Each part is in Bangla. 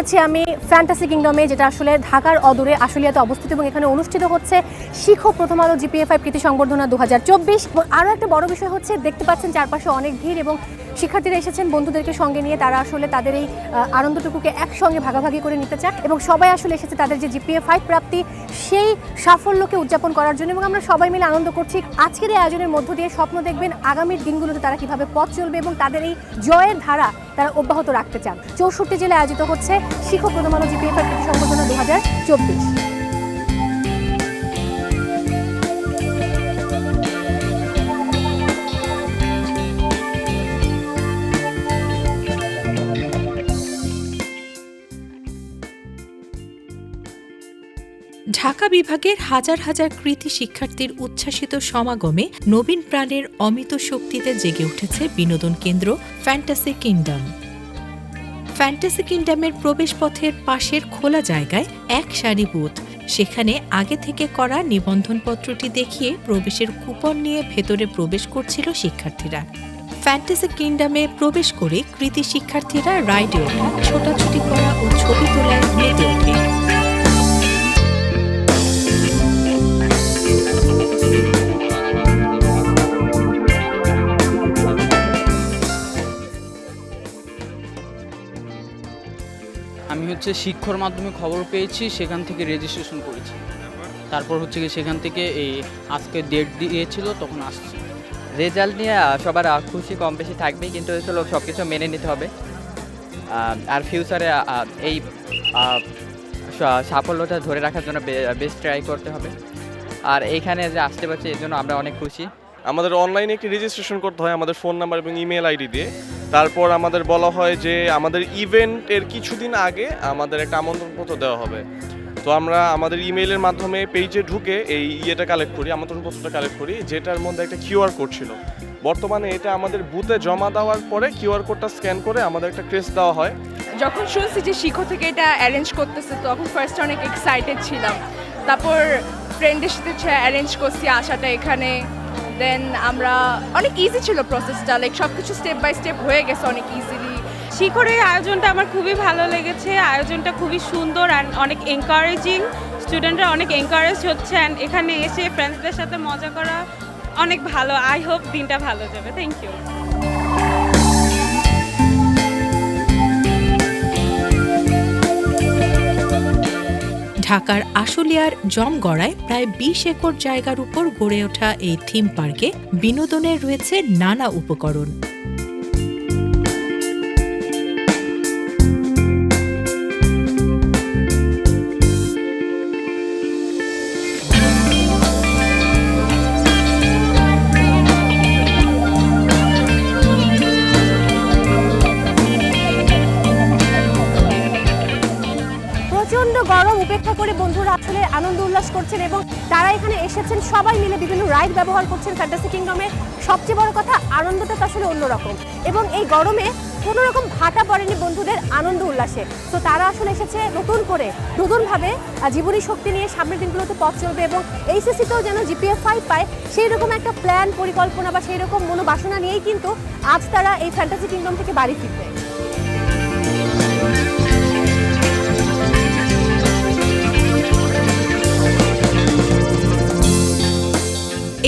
রয়েছে আমি ফ্যান্টাসি কিংডমে, যেটা আসলে ঢাকার অদূরে আশুলিয়াতে অবস্থিত এবং এখানে অনুষ্ঠিত হচ্ছে শিখো প্রথম আলো GPA 5 কৃতি সংবর্ধনা 2024। এবং আরও একটা বড় বিষয় হচ্ছে, দেখতে পাচ্ছেন চারপাশে অনেক ভিড় এবং শিক্ষার্থীরা এসেছেন বন্ধুদেরকে সঙ্গে নিয়ে। তারা আসলে তাদের এই আনন্দটুকুকে একসঙ্গে ভাগাভাগি করে নিতে চায় এবং সবাই আসলে এসেছে তাদের যে GPA 5 প্রাপ্তি সেই সাফল্যকে উদযাপন করার জন্য। এবং আমরা সবাই মিলে আনন্দ করছি। আজকের এই আয়োজনের মধ্য দিয়ে স্বপ্ন দেখবেন আগামীর দিনগুলোতে তারা কিভাবে পথ চলবে এবং তাদের এই জয়ের ধারা তারা অব্যাহত রাখতে চান। 64 জেলায় আয়োজিত হচ্ছে শিখো প্রথম আলো GPA 5 কৃতি সংবর্ধনা 2024। ঢাকা বিভাগের হাজার হাজার কৃতি শিক্ষার্থীর উচ্ছ্বাসিত সমাগমে নবীন প্রাণের অমিত শক্তিতে জেগে উঠেছে বিনোদন কেন্দ্র ফ্যান্টাসি কিংডম। ফ্যান্টাসি কিংডমের প্রবেশপথের পাশের খোলা জায়গায় এক সারি বুথ, সেখানে আগে থেকে করা নিবন্ধনপত্রটি দেখিয়ে প্রবেশের কুপন নিয়ে ভেতরে প্রবেশ করছিল শিক্ষার্থীরা। ফ্যান্টাসি কিংডমে প্রবেশ করে কৃতি শিক্ষার্থীরা রাইডে ওঠা, ছোটাছুটি করা ও ছবি তোলায় মেতে ওঠে। আমি শিক্ষার মাধ্যমে খবর পেয়েছি, সেখান থেকে রেজিস্ট্রেশন করেছি। তারপর সেখান থেকে এই আজকে ডেট দিয়েছিল, তখন আসছি। রেজাল্ট নিয়ে সবার খুশি কম বেশি থাকবেই, কিন্তু সব কিছু মেনে নিতে হবে। আর ফিউচারে এই সাফল্যটা ধরে রাখার জন্য বেস্ট ট্রাই করতে হবে। আর এইখানে যে আসতে পারছি এর জন্য আমরা অনেক খুশি। আমাদের অনলাইনে একটি রেজিস্ট্রেশন করতে হয় আমাদের ফোন নাম্বার এবং ইমেল আইডি দিয়ে। তারপর আমাদের বলা হয় যে আমাদের ইভেন্টের কিছুদিন আগে আমাদের একটা আমন্ত্রণপত্র দেওয়া হবে। তো আমরা আমাদের ইমেইলের মাধ্যমে পেজে ঢুকে এই কালেক্ট করি, আমন্ত্রণপত্রটা কালেক্ট করি, যেটার মধ্যে একটা কিউআর কোড ছিল। বর্তমানে এটা আমাদের বুথে জমা দেওয়ার পরে কিউআর কোডটা স্ক্যান করে আমাদের একটা ক্রেস্ট দেওয়া হয়। যখন শুনছি যে শিখো থেকে এটা অ্যারেঞ্জ করতেছে, তখন ফার্স্টে অনেক এক্সাইটেড ছিলাম। তারপর ফ্রেন্ডের সাথে অ্যারেঞ্জ করছি আসাটা এখানে। দেন আমরা অনেক ইজি ছিল প্রসেসটা, সব কিছু স্টেপ বাই স্টেপ হয়ে গেছে অনেক ইজিলি। শিখোর এই আয়োজনটা আমার খুবই ভালো লেগেছে। আয়োজনটা খুবই সুন্দর আর অনেক এনকারেজিং। স্টুডেন্টরা অনেক এনকারেজ হচ্ছে অ্যান্ড এখানে এসে ফ্রেন্ডসদের সাথে মজা করা অনেক ভালো। আই হোপ দিনটা ভালো যাবে। Thank you. ঢাকার আশুলিয়ার জমগড়ায় প্রায় 20 একর জায়গার উপর গড়ে ওঠা এই থিম পার্কে বিনোদনের রয়েছে নানা উপকরণ। গরম উপেক্ষা করে বন্ধুরা আসলে আনন্দ উল্লাস করছেন এবং তারা এখানে এসেছেন সবাই মিলে বিভিন্ন রাইড ব্যবহার করছেন ফ্যান্টাসি কিংডমে। সবচেয়ে বড় কথা, আনন্দটা তো আসলে অন্যরকম এবং এই গরমে কোনো রকম ভাটা পড়েনি বন্ধুদের আনন্দ উল্লাসে। তো তারা আসলে এসেছে নতুনভাবে জীবনী শক্তি নিয়ে সামনের দিনগুলোতে পথ চলবে এবং এইচএসসিতেও যেন GPA 5 পায় সেই রকম একটা প্ল্যান, পরিকল্পনা বা সেই রকম মনোবাসনা নিয়েই কিন্তু আজ তারা এই ফ্যান্টাসি কিংডম থেকে বাড়ি ফিরবে।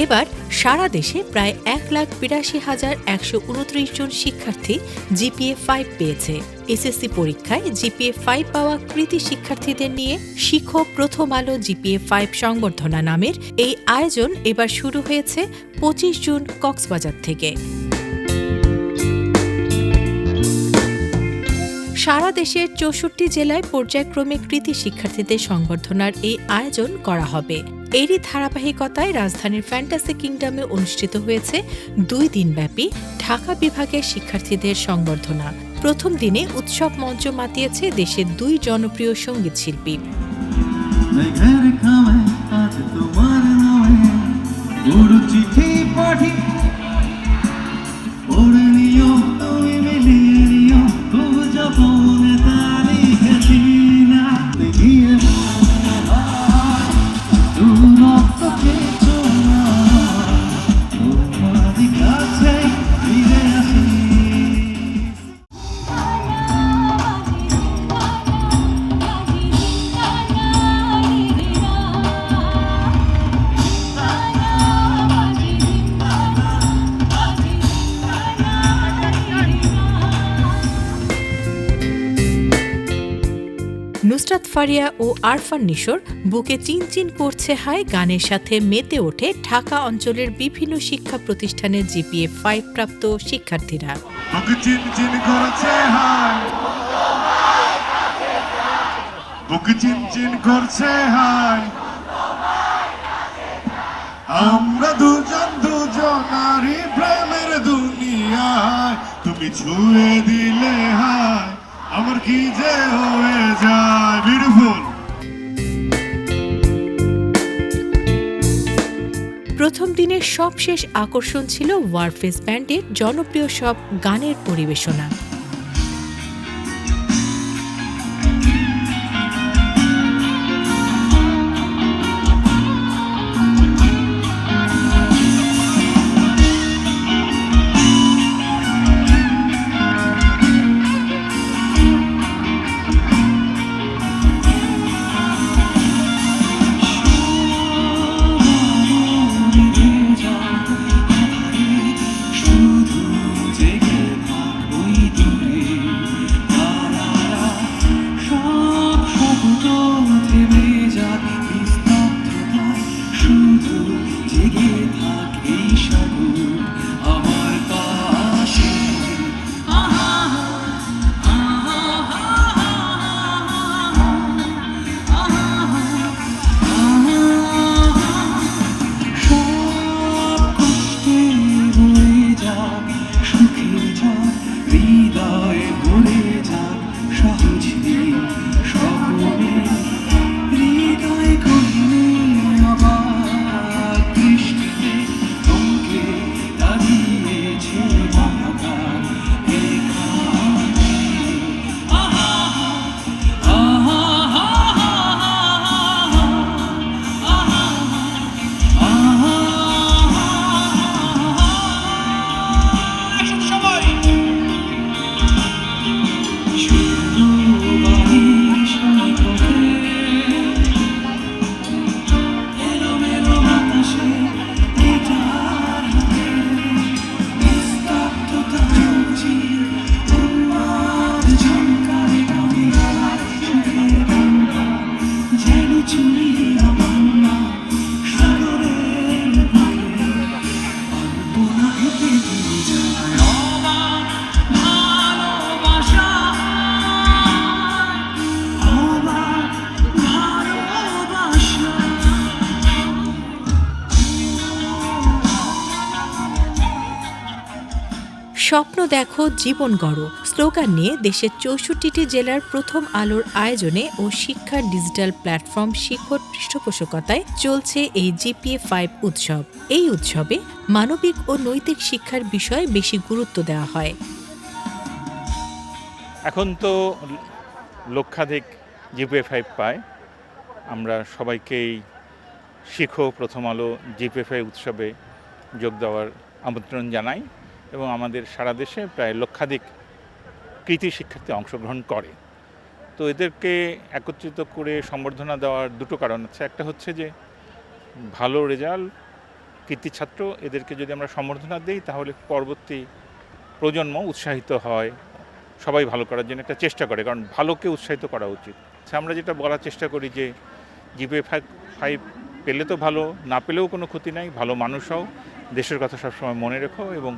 এবার সারা দেশে প্রায় 1,82,129 জন শিক্ষার্থী GPA 5 পেয়েছে। এসএসসি পরীক্ষায় GPA 5 পাওয়া কৃতি শিক্ষার্থীদের নিয়ে শিখো প্রথম আলো GPA 5 সংবর্ধনা নামের এই আয়োজন এবার শুরু হয়েছে 25 জুন কক্সবাজার থেকে। সারা দেশের 64 জেলায় পর্যায়ক্রমে কৃতি শিক্ষার্থীদের সংবর্ধনার এই আয়োজন করা হবে। এরই ধারাবাহিকতায় রাজধানীর ফ্যান্টাসি কিংডমে অনুষ্ঠিত হয়েছে 2 দিনব্যাপী ঢাকা বিভাগের শিক্ষার্থীদের সংবর্ধনা। প্রথম দিনে উৎসব মঞ্চ মাতিয়েছে দেশের 2 জনপ্রিয় সঙ্গীত শিল্পী। নুসরাত ফারিয়া ও আরফান নিশোর বুকে চিনচিন করছে হায় গানের সাথে মেতে ওঠে ঢাকা অঞ্চলের বিভিন্ন শিক্ষা প্রতিষ্ঠানের জিপিএ 5 প্রাপ্ত শিক্ষার্থীরা। বুকে চিনচিন করছে হায়, বুকে চিনচিন করছে হায়, আমরা দুজনারই প্রেমের দুনিয়ায়, তুমি ছুঁয়ে দিলে হায় আমার কি যে হয়ে যায়। বিউটিফুল। প্রথম দিনের সবশেষ আকর্ষণ ছিল ওয়ারফেস ব্যান্ডের জনপ্রিয় সব গানের পরিবেশনা। স্বপ্ন দেখো জীবন গড়ো স্লোগান নিয়ে দেশের ৬৪টি জেলার প্রথম আলোর আয়োজনে ও শিক্ষার ডিজিটাল প্ল্যাটফর্ম শিখর পৃষ্ঠপোষকতায় চলছে এই জিপিএ 5 উৎসব। এই উৎসবে মানবিক ও নৈতিক শিক্ষার বিষয়ে বেশি গুরুত্ব দেওয়া হয়। এখন তো লক্ষাধিক জিপিএ 5 পায়। আমরা সবাইকেই শিখো প্রথম আলো জিপিএ 5 উৎসবে যোগ দেওয়ার আমন্ত্রণ জানাই এবং আমাদের সারা দেশে প্রায় লক্ষাধিক কৃতি শিক্ষার্থী অংশগ্রহণ করে। তো এদেরকে একত্রিত করে সম্বর্ধনা দেওয়ার দুটো কারণ আছে। একটা হচ্ছে যে ভালো রেজাল্ট কৃতি ছাত্র, এদেরকে যদি আমরা সম্বর্ধনা দিই তাহলে পরবর্তী প্রজন্ম উৎসাহিত হয়, সবাই ভালো করার জন্য একটা চেষ্টা করে, কারণ ভালোকে উৎসাহিত করা উচিত। আমরা যেটা বলার চেষ্টা করি যে জিপিএ 5 পেলে তো ভালো, না পেলেও কোনো ক্ষতি নাই, ভালো মানুষ হও, দেশের কথা সবসময় মনে রেখো এবং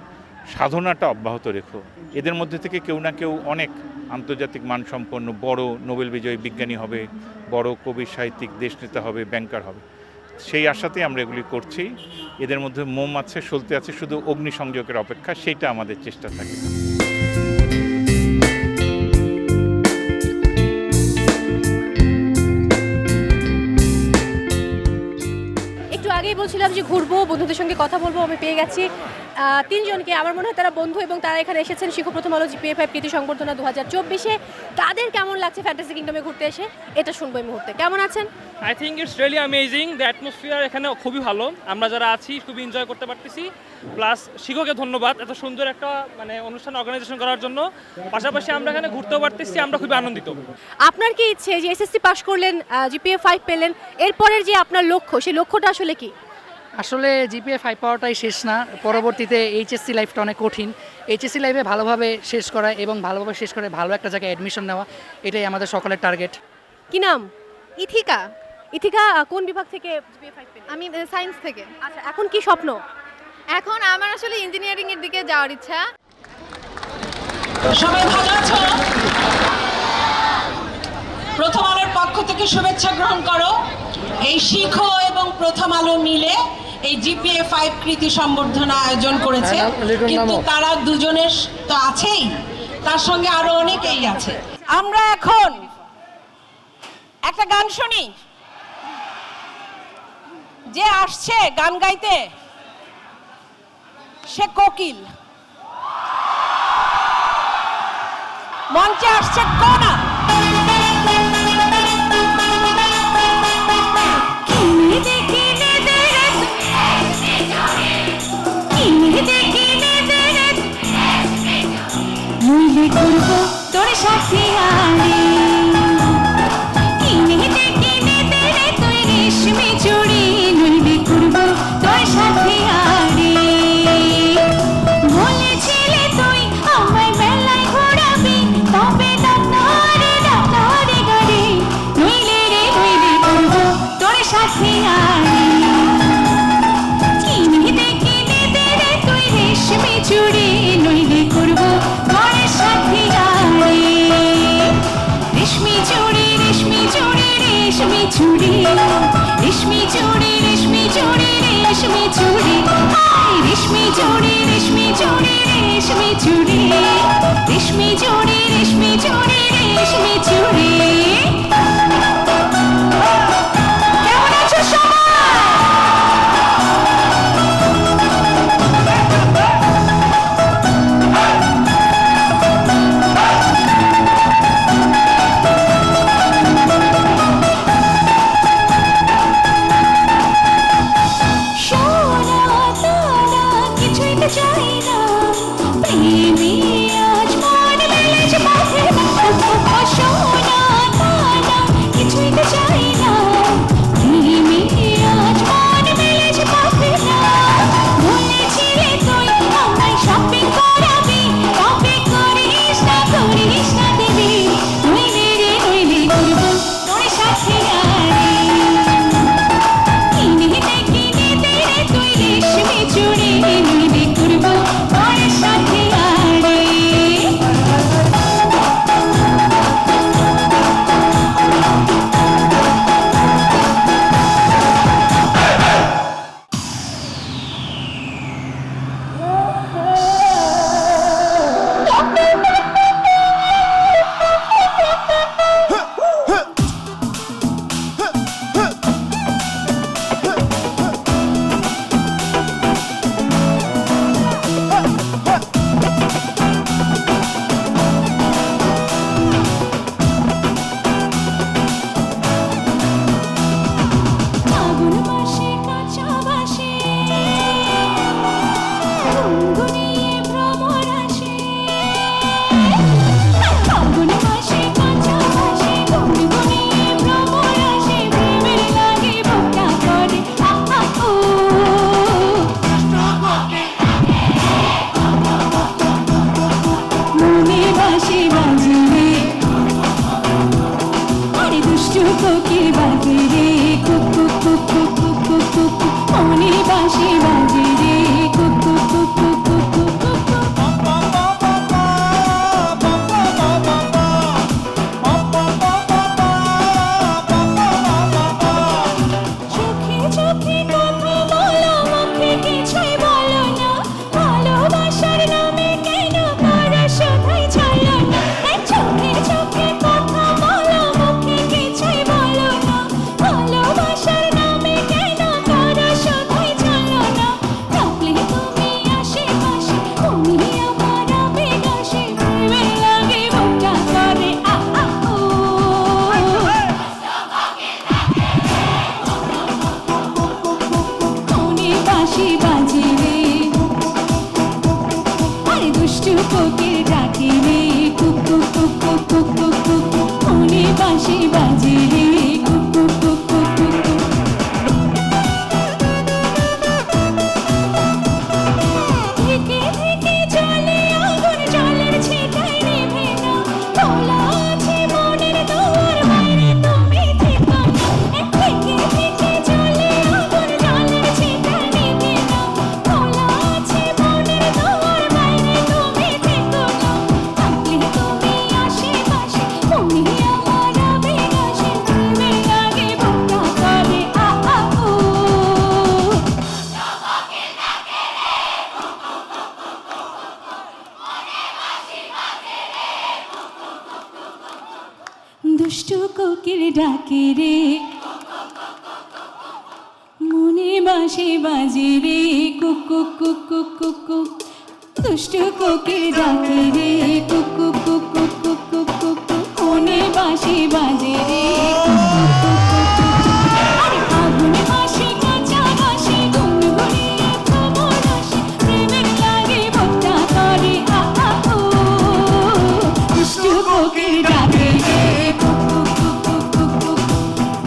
সাধনাটা অব্যাহত রেখো। এদের মধ্যে থেকে কেউ না কেউ অনেক আন্তর্জাতিক মানসম্পন্ন বড় নোবেল বিজয়ী বিজ্ঞানী হবে, বড় কবি সাহিত্যিক দেশনেতা হবে, ব্যাংকার হবে। সেই আশাতেই আমরা এগুলি করছি। এদের মধ্যে মোম আছে, সলতে আছে, শুধু অগ্নিসংযোগের অপেক্ষা, সেইটা আমাদের চেষ্টা থাকে। আগেই বলছিলাম যে ঘুরবো, বন্ধুদের সঙ্গে কথা বলবো, আমি পেয়ে গেছি তিনজনকে। আমার মনে হয় তারা বন্ধু এবং তারা এখানে এসেছেন শিখো প্রথম আলো জিপিএ 5 কৃতি সংবর্ধনা 2024-এ। তাদের কেমন লাগছে ফ্যান্টাসি কিংডমে ঘুরতে এসে, এটা শুনবো এই মুহূর্তে। কেমন আছেন? I think it's really amazing. The atmosphere এখানে খুবই ভালো, আমরা যারা আছি খুবই এনজয় করতে পারতেছি। প্লাস শিখোকে ধন্যবাদ এত সুন্দর একটা অনুষ্ঠান অর্গানাইজেশন করার জন্য। পাশাপাশি আমরা এখানে ঘুরতেও পারতেছি, আমরা খুবই আনন্দিত। আপনার কি ইচ্ছে যে এসএসসি পাস করলেন, জিপিএ 5 পেলেন, এরপরের যে আপনার লক্ষ্য, সেই লক্ষ্যটা আসলে কি? আসলে জিপিএ 5 পাওয়াটাই শেষ না, পরবর্তীতে এইচএসসি লাইফটা অনেক কঠিন। এইচএসসি লাইফে ভালোভাবে শেষ করা এবং ভালোভাবে শেষ করে ভালো একটা জায়গায় অ্যাডমিশন নেওয়া, এটাই আমাদের সকলের টার্গেট। কি নাম? ইথিকা। ইথিকা কোন বিভাগ থেকে জিপিএ 5 পেলে? আমি সায়েন্স থেকে। আচ্ছা, এখন কি স্বপ্ন? এখন আমার আসলে ইঞ্জিনিয়ারিং এর দিকে যাওয়ার ইচ্ছা। সবাই ভালো আছো? প্রথম আলোর পক্ষ থেকে শুভেচ্ছা গ্রহণ করো। এই শিখো এবং প্রথম আলো মিলে এই জিপিএ 5 কৃতি সম্বর্ধনা আয়োজন করেছে, কিন্তু তারা দুজনের তো আছেই, তার সঙ্গে আরো অনেকেই আছে। আমরা এখন একটা গান শুনি। যে আসছে গান গাইতে সে কোকিল, মঞ্চে আসছে কোনা। তোর সাথে আরে কিনে দে রে তুই রেশমি চুড়ি, নইলে করবো তোর সাথে আরে। বলেছিলে তুই আমায় বেলায় ঘোরাবি, তবে ডাক্তারে গাড়ি, নইলে করবো তোর সাথে আরে। কিনে দে রে তুই রেশমি চুড়ি, নইলে করবো তোর সাথে আরে। রেশমি চুড়ি রেশমি চুড়ি রেশমি চুড়ি, রেশমি চুড়ি রেশমি চুড়ি রেশমি চুড়ি, রেশমি চুড়ি রেশমি চুড়ি রেশমি চুড়ি, রেশমি চুড়ি রেশমি চুড়ি রেশমি চুড়ি। কেমন আছো সবাই? চাই না প্রেমী আজ মন মেলেছে পথের বাঁধা, সোনা দানা কিছুই তো চাই না প্রেমী আজ মন মেলেছে পথের বাঁধা। বলেছিলে তুই আমায় শপিং করাবি, তবে করিস না দেবি, নইলে করবো তোর সাথে আরে। কিনে দে রে তুই রেশমি চুড়ি, নইলে করবো তোর সাথে আরে। ফাগুন মাসে কাঁচা বাসে গুনগুনিয়ে ভ্রমর আসে, ফাগুন মাসে কাঁচা বাসে গুনগুনিয়ে ভ্রমর আসে, প্রেমের লাগে বুকটা করে আহা ও। মনে বাসে বাজে রে, আরে দুষ্টু কোকিল বাজে রে, কুকু কুকু কুকু কুকু, মনে বাসে বাজে রে, কুকু কুকু কুকু কুকু। চোখে চোখে কথা বলো, মুখে কিছুই বলো না, ভালোবাসার নামে কেন করো শুধুই ছলনা। চোখে চোখে কথা বলো, মুখে কিছুই বলো না, ভালোবাসার নামে কেন করো শুধুই ছলনা। থাকলে তুমি আশেপাশে, তুমি আমার আবেগ আসে, প্রেমের লাগে বুকটা করে আহা ও। মনে বাঁশি বাজে রে, আরে দুষ্টু কোকিল ডাকে রে, কুকু কুকু কুকু কুকু, মনে বাঁশি বাজে রে, কুকু কুকু কুকু। থেকে থেকে জলে আগুন, জলের ছিটায় নেভে না, খোলা আছে মনের দুয়ার, বাইরে তুমি দুষ্টু কোকিল ডাকে রে, মনে বাঁশি বাজে রে, কুক কুক কুক কুক কুক কুক। দুষ্টু কোকিল ডাকে রে, কুক কুক কুক কুক কুক কুক কুক কুক। মনে বাঁশি বাজে রে, কুক কুক কুক কুক কুক। আরে আগুনে বাঁশি কাঁচা বাঁশি গুনগুনিয়ে ভ্রমর আসে, প্রেমের লাগে ভক্তা করে আ আ ও। দুষ্টু কোকিল ডাকে রে, কুক কুক কুক কুক কুক কুক।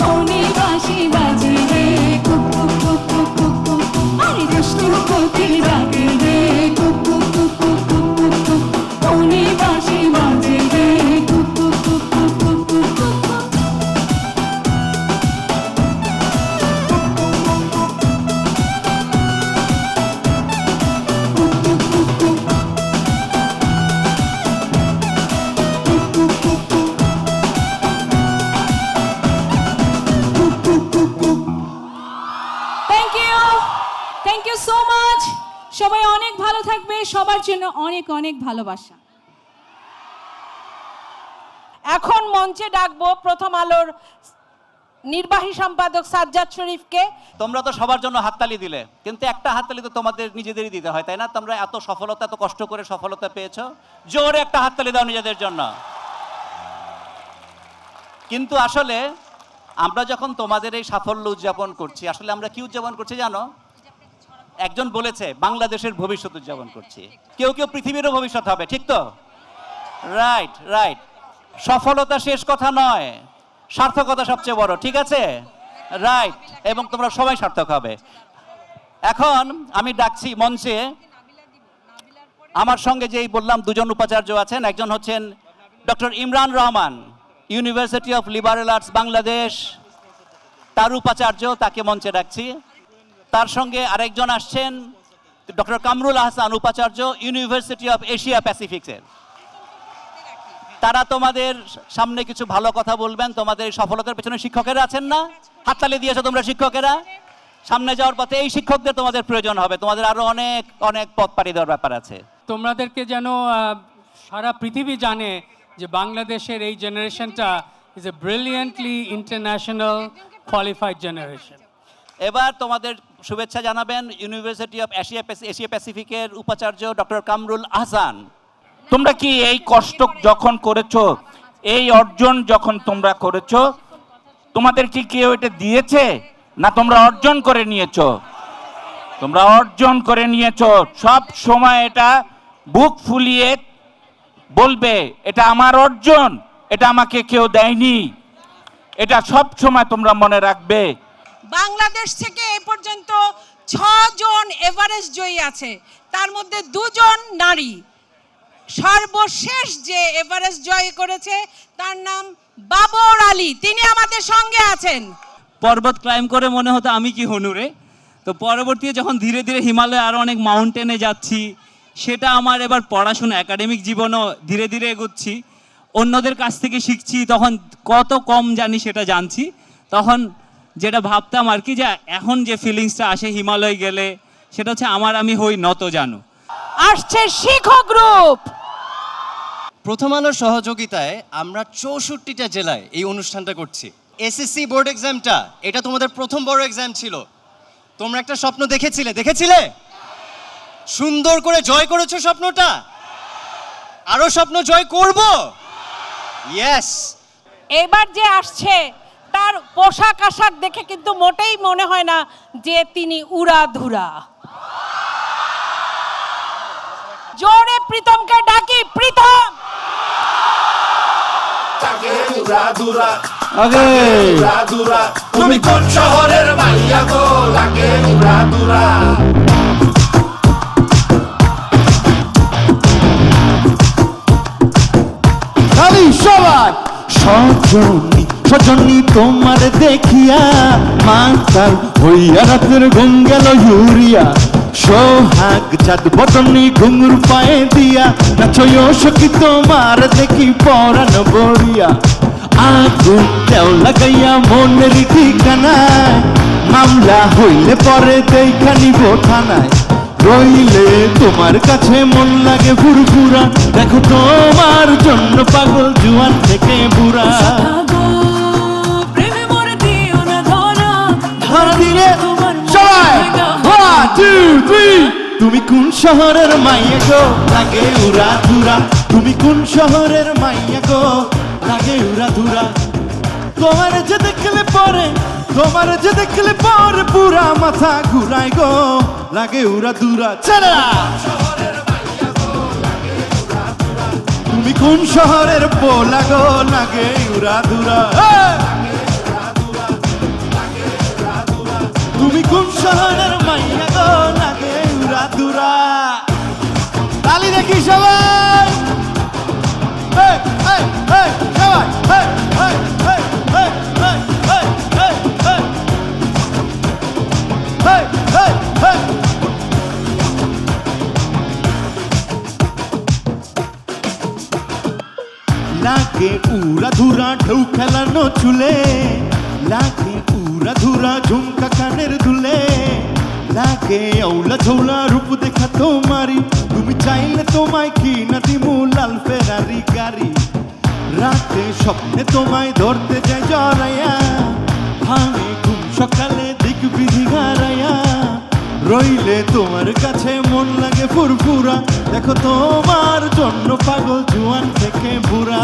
মনে বাঁশি বাজে রে, কুক কুক কুক কুক কুক কুক। আরে দুষ্টু কোকিল ডাকে রে, কুক কুক কুক কুক কুক কুক কুক। মনে বাঁশি বাজে রে, কুক কুক কুক কুক কুক কুক কুক। Thank you so much. সবাই অনেক ভালো থাকবে, সবার জন্য অনেক অনেক ভালোবাসা। এখন মঞ্চে ডাকবো প্রথম আলোর নির্বাহী সম্পাদক সাজ্জাদ শরীফকে। তোমরা তো সবার জন্য হাততালি দিলে, কিন্তু একটা হাততালি তো তোমাদের নিজেদেরই দিতে হয়, তাই না? তোমরা এত সফলতা, এত কষ্ট করে সফলতা পেয়েছো, জোরে একটা হাততালি দাও নিজেদের জন্য। কিন্তু আসলে আমরা যখন তোমাদের এই সাফল্য উদযাপন করছি, আসলে আমরা কি উদযাপন করছি জানো? একজন বলেছে বাংলাদেশের ভবিষ্যৎ উদযাপন করছি, কেউ কেউ পৃথিবীরও ভবিষ্যৎ হবে, ঠিক তো? Right right. সফলতা শেষ কথা নয়, সার্থকতা সবচেয়ে বড়, ঠিক আছে? রাইট। এবং তোমরা সবাই সার্থক হবে। এখন আমি ডাকছি মঞ্চে আমার সঙ্গে যেই বললাম দুজন উপাচার্য আছেন, একজন হচ্ছেন doctor Imran Rahman, university of liberal arts Bangladesh, তার উপাচার্য, তাকে মঞ্চে ডাকছি। তার সঙ্গে আরেকজন আসছেন ডক্টর কামরুল আহসান, উপাচার্য, ইউনিভার্সিটি অফ এশিয়া প্যাসিফিকের। তারা তোমাদের সামনে কিছু ভালো কথা বলবেন। তোমাদের সফলতার পেছনে শিক্ষকেরা আছেন না? হাততালি দিয়েছো তোমরা শিক্ষকেরা। সামনে যাওয়ার পথে এই শিক্ষকদের তোমাদের প্রয়োজন হবে, তোমাদের আরো অনেক অনেক পথ পাড়ি দেওয়ার ব্যাপার আছে। তোমাদেরকে যেন সারা পৃথিবী জানে যে বাংলাদেশের এই জেনারেশনটা is a brilliantly international qualified generation. এবার তোমাদের শুভেচ্ছা জানাবেন ইউনিভার্সিটি অফ এশিয়া প্যাসিফিকের উপাচার্য ডক্টর কামরুল আহসান। তোমরা কি এই কষ্ট যখন করেছো, এই অর্জন যখন তোমরা করেছো, তোমাদের কি কেউ এটা দিয়েছে না তোমরা অর্জন করে নিয়েছো? তোমরা অর্জন করে নিয়েছো। সব সময় এটা বুক ফুলিয়ে বলবে এটা আমার অর্জন, এটা আমাকে কেউ দেয়নি, এটা সব সময় তোমরা মনে রাখবে। বাংলাদেশ থেকে এ পর্যন্ত 6 জন এভারেস্ট জয়ী আছে, তার মধ্যে 2 জন নারী। সর্বশেষ যে এভারেস্ট জয় করেছে তার নাম বাবর আলী, তিনি আমাদের সঙ্গে আছেন। পর্বত ক্লাইম করে মনে হতো আমি কি হনুরে। তো পরবর্তীতে যখন ধীরে ধীরে হিমালয়ে আরও অনেক মাউন্টেনে যাচ্ছি, সেটা আমার এবার পড়াশোনা একাডেমিক জীবনও ধীরে ধীরে এগোচ্ছি, অন্যদের কাছ থেকে শিখছি, তখন কত কম জানি সেটা জানছি। তখন যেটা ভাবতাম আর কি, যে এখন যে ফিলিংসটা আসে হিমালয় গেলে, সেটা হচ্ছে আমি হই নত জানু। আসছে শিক্ষক গ্রুপ। প্রথম আলোর সহযোগিতায় আমরা 64টা জেলায় এই অনুষ্ঠানটা করছি। এসএসসি বোর্ড এক্সামটা এটা তোমাদের প্রথম বড় এক্সাম ছিল। তোমরা একটা স্বপ্ন দেখেছিলে? সুন্দর করে জয় করেছো স্বপ্নটা। আরো স্বপ্ন জয় করব। ইয়েস। এবার যে আসছে তার পোশাক আশাক দেখে কিন্তু মোটেই মনে হয় না যে তিনি উড়াধুরা। জোরে প্রীতমকে ডাকি। প্রীতম, তুমি কোন শহরের মাইয়া গো, লাগে উড়াদুরা। সবাই সজনী তোমার দেখিয়া মাতাল হইয়া রাতের ঘুম গেল ইউরিয়া। সোহাগ চাঁদ বদনী ঘুঙুর পায়ে দিয়া নাচয় সখী তোমার দেখি পরাণ বড়িয়া। আগুন দেও লাগাইয়া মনের ঠিকানায়, মামলা হইলে পরে দেখানি থানায়। রইলে তোমার কাছে মন লাগে ফুরফুরা, দেখো তোমার জন্য পাগল জুয়ান থেকে বুড়া। ধরা দিলে সবাই 1 2 3 তুমি কোন শহরের মাইয়া গো লাগে উড়া ধুরা তুমি কোন শহরের মাইয়া গো লাগে উড়া ধুরা তোমার যে দেখলে পরে পুরা মাথা ঘুরাই গো লাগে উড়া ধুরা ছেলেরা তুমি কোন শহরের পোলা গো লাগে উড়া ধুরা তুমি কোন শহরের মাইয়া গো লাগে উড়া ধুরা তালি দেখি সবাই সবাই লাগে উড়া ধুরা ঢেউ খেলানো চুলে লাগে উড়া ধুরা ঝুমকা কানের দুলে লাগে আউলা ঝৌলা রূপ দেখা তোমারি তুমি চাইলে তোমায় কি না দিমু লাল ফেরারি গাড়ি রাতে স্বপ্নে তোমায় ধরতে যায় জড়াইয়া ভাঙে ঘুম সকালে দিক বিধি হারাইয়া রইলে তোমার কাছে মন লাগে ফুরফুরা দেখো তোমার জন্য পাগল জুয়ান থেকে বুড়া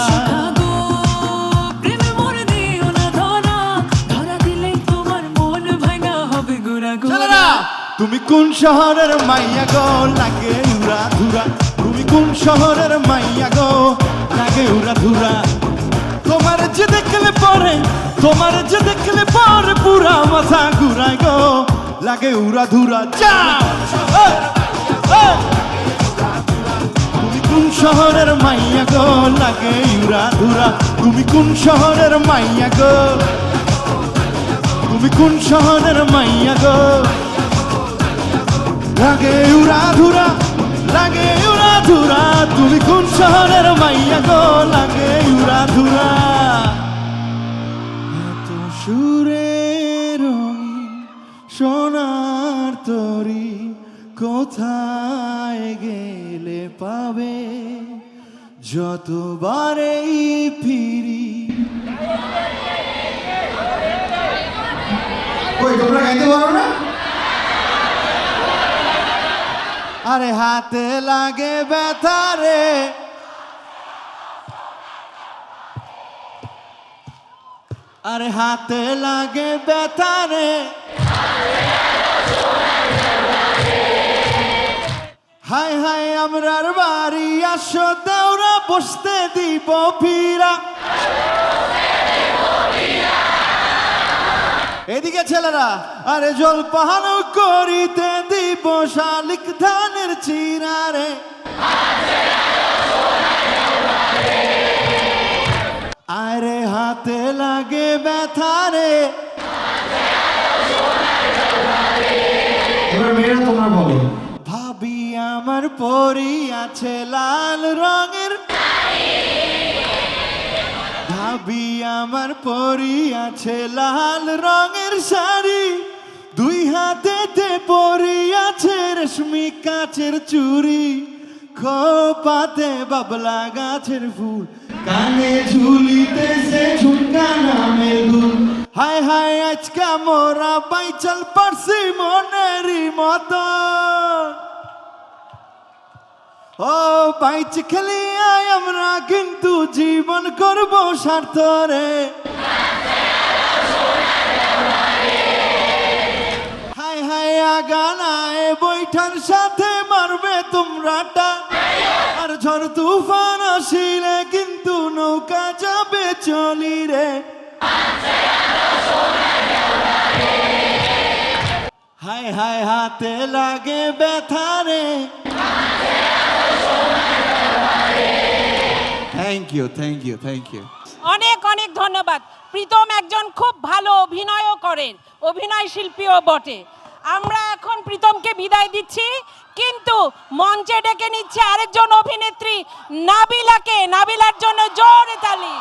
তুমি কোন শহরের মাইয়া গো লাগে উড়া ধুরা তুমি কোন শহরের মাইয়া গো লাগে উড়া ধুরা তোমার যে দেখলে পরে পুরা মাথা ঘুরাই গো লাগে উড়া ধুরা তুমি কোন শহরের মাইয়া গো লাগে উড়া ধুরা তুমি কোন শহরের মাইয়া গো তুমি কোন শহরের মাইয়া গো লাগে উড়া ধুরা তুমি কোন শহরের মাইয়া গো লাগে উড়া ধুরা এত সুরে রঙিন সোনার তরি কোথায় গেলে পাবে যতবারেই ফিরি তোমরা গাইতে পারো না আরে হাতে লাগে ব্যথা রে আরে হাতে লাগে ব্যথা রে হাই হাই আমরার বাড়ি আসো দেওরা বসতে দিব ফিরা এদিকে ছেলেরা আরে জল পাহানো করিতে দিব শালিক ধানের চিরা রে আরে হাতে লাগে ব্যথা রে মেয়েরা তোমরা বলো ভাবি আমার পরি আছে লাল রঙের ভাবি আমার পরি আছে লাল রঙের শাড়ি দুই হাতেতে পরি আছে রেশমি কাচের চুড়ি খোপাতে বাবলা গাছের ফুল কানে ঝুলিতেছে ঝুমকা নামের দুল হায় হায় আজকা মোরা বাইচল পারছি মনেরই মতন ও বাইচ খেলিয়ায় আমরা কিন্তু জীবন করব স্বার্থ রে হায় হায় আগানায় বৈঠার সাথে মারবে তোমরাটা আর ঝড় তুফান আসিলে কিন্তু নৌকা যাবে চলি রে হায় হায় হাতে লাগে ব্যথা রে থ্যাংক ইউ অনেক অনেক ধন্যবাদ। প্রীতম একজন খুব ভালো অভিনয়ও করেন, অভিনয় শিল্পীও বটে। আমরা এখন প্রীতমকে বিদায় দিচ্ছি, কিন্তু মঞ্চে ডেকে নিচ্ছে আরেকজন অভিনেত্রী নাবিলাকে। নাবিলার জন্য জোরে তালি।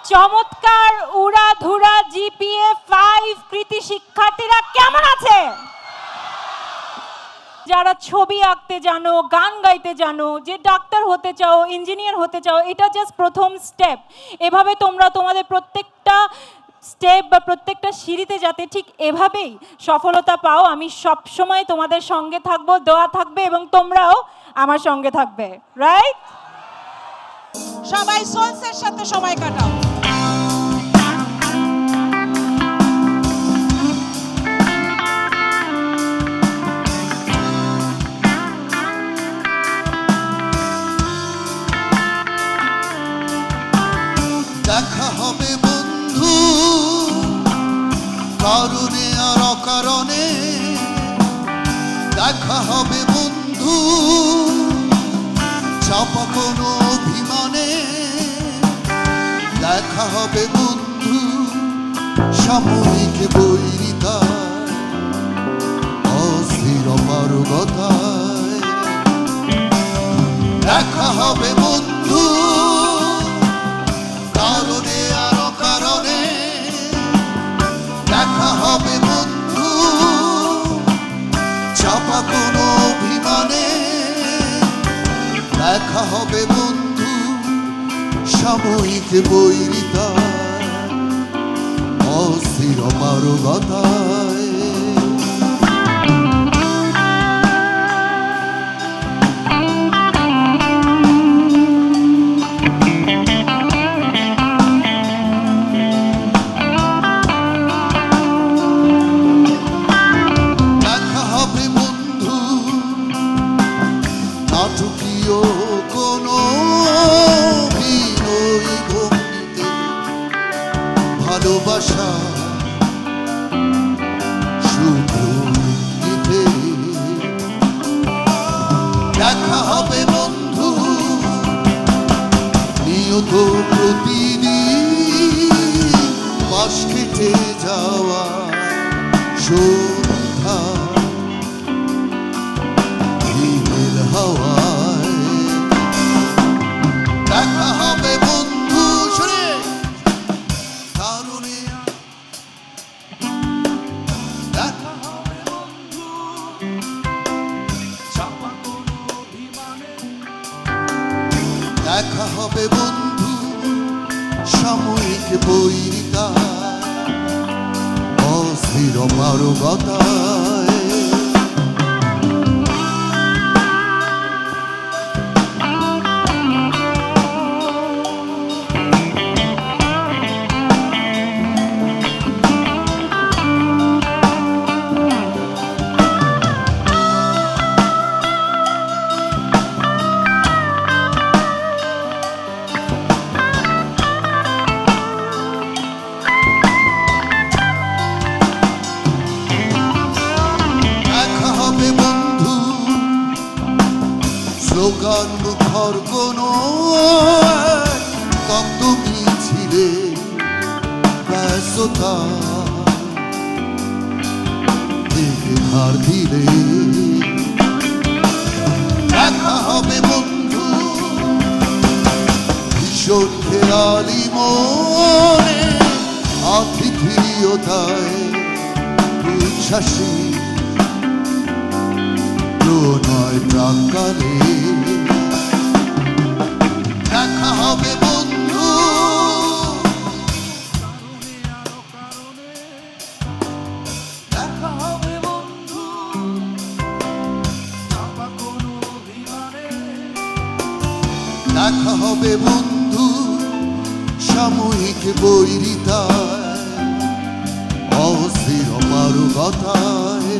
চমৎকার উড়াধুরা GPA 5 কৃতি শিক্ষার্থীরা কেমন আছে? যারা ছবি আঁকতে জানো, গান গাইতে জানো, যে ডাক্তার হতে চাও, ইঞ্জিনিয়ার হতে চাও, এটা জাস্ট প্রথম স্টেপ। এভাবে তোমরা তোমাদের প্রত্যেকটা স্টেপ বা প্রত্যেকটা সিঁড়িতে যাতে ঠিক এভাবেই সফলতা পাও, আমি সব সময় তোমাদের সঙ্গে থাকবো, দোয়া থাকবে এবং তোমরাও আমার সঙ্গে থাকবে, রাইট? সবাই সোলসের সাথে সময় কাটাও। দেখা হবে বন্ধু কারণে আর অকারণে, দেখা হবে বন্ধু চাপা কোনো অভিমানে, দেখা হবে বন্ধু সাময়িক বৈরিতা অস্থির অপারগতায়, দেখা হবে বন্ধু কারণে আর অকারণে, দেখা হবে বন্ধু চাপা কোনো অভিমানে, দেখা হবে বন্ধু সাময়িক বৈরিতা অস্থির অপারগতায়। নাটকীয় কোনো বিনয়ী ভঙ্গিতে ভালোবাসা সুপ্রীতিতে, দেখা হবে বন্ধু নিয়ত প্রতিদিন পাশ কেটে যাওয়া সন্ধ্যা হাওয়ায়, দেখা হবে বন্ধু শুনে কারণে, দেখা হবে বন্ধু চাপা কোনো অভিমানে, দেখা হবে বন্ধু সাময়িক বৈরিতা অস্থির অপারগতায়। স্লোগান মুখর কোনো কত মিছিলে ব্যস্ততা ধার দিলে, দেখা হবে বন্ধু ভীষণ খেয়ালি মনে আতিথিয়তায় উচ্ছ্বাসী প্রণয় প্রাকালে, দেখা হবে বন্ধু দেখা হবে বন্ধু চাপা কোনো অভিমানে, দেখা হবে বন্ধু সাময়িক বৈরিতায় অস্থির অপারগতায়,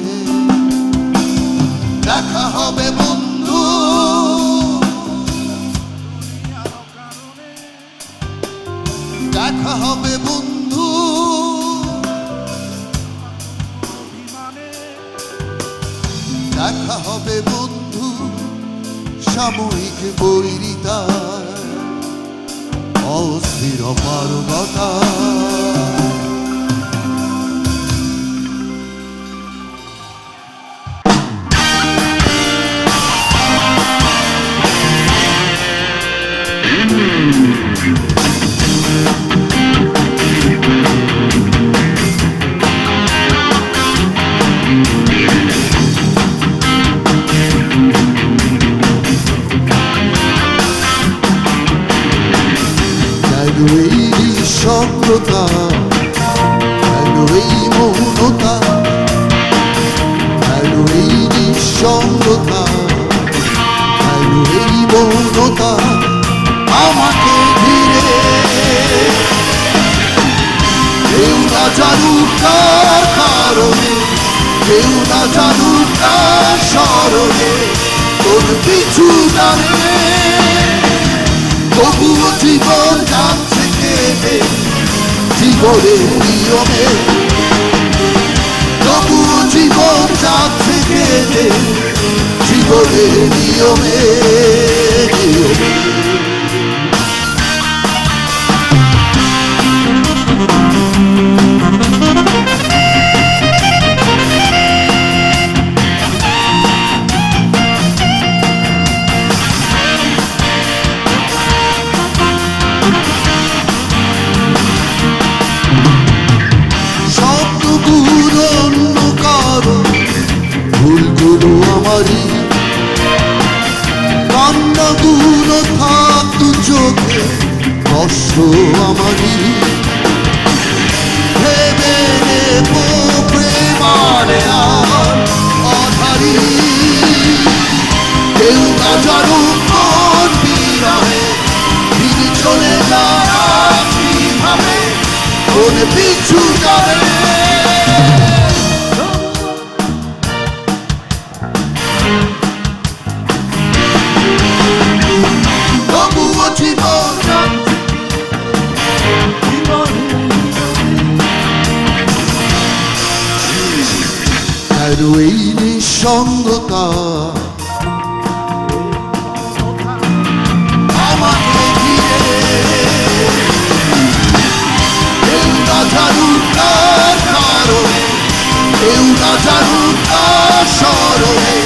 দেখা হবে বন্ধু দেখা হবে বন্ধু দেখা হবে বন্ধু সাময়িক বৈরিতায় অস্থির অপারগতায়। শূন্যতা আমাকে ঘিরে। কেউ না জানুক কার কারণে, কেউ না জানুক কার স্মরণে তোর পিছু টানে, তবুও জীবন যাচ্ছে কেটে জীবনের নিয়মে, তবুও জীবন যাচ্ছে কেটে জীবনের নিয়মে। স্বপ্নগুলো অন্য কারো, ভুলগুলো আমারই, কান্নাগুলো থাকতো চোখে, কষ্ট আমারই। ভেবে নেব প্রেমারে আর অধারি, কেউ না জানুক কোন বিরহে তিনি চলে যায় কিভাবে, কোন পিছু যাবে। তবুও জীবন কেন এই নিঃসঙ্গতা আমাকে ঘিরে। কেউ না জানুক কার কারণে, কেউ না জানুক কার স্মরণে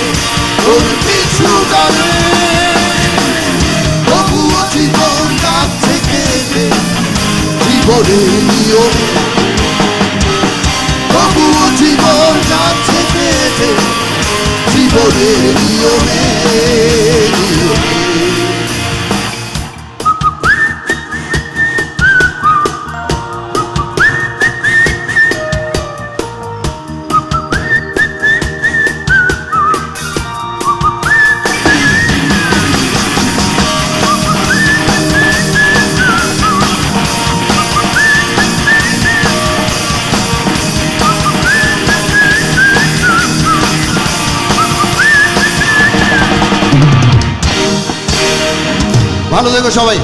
তোর পিছু টানে, তবুও জীবন যাচ্ছে কেটে জীবনের নিয়মে, তবুও জীবন যাচ্ছে কেটে জীবনের নিয়মে। ভালো থেকো সবাই।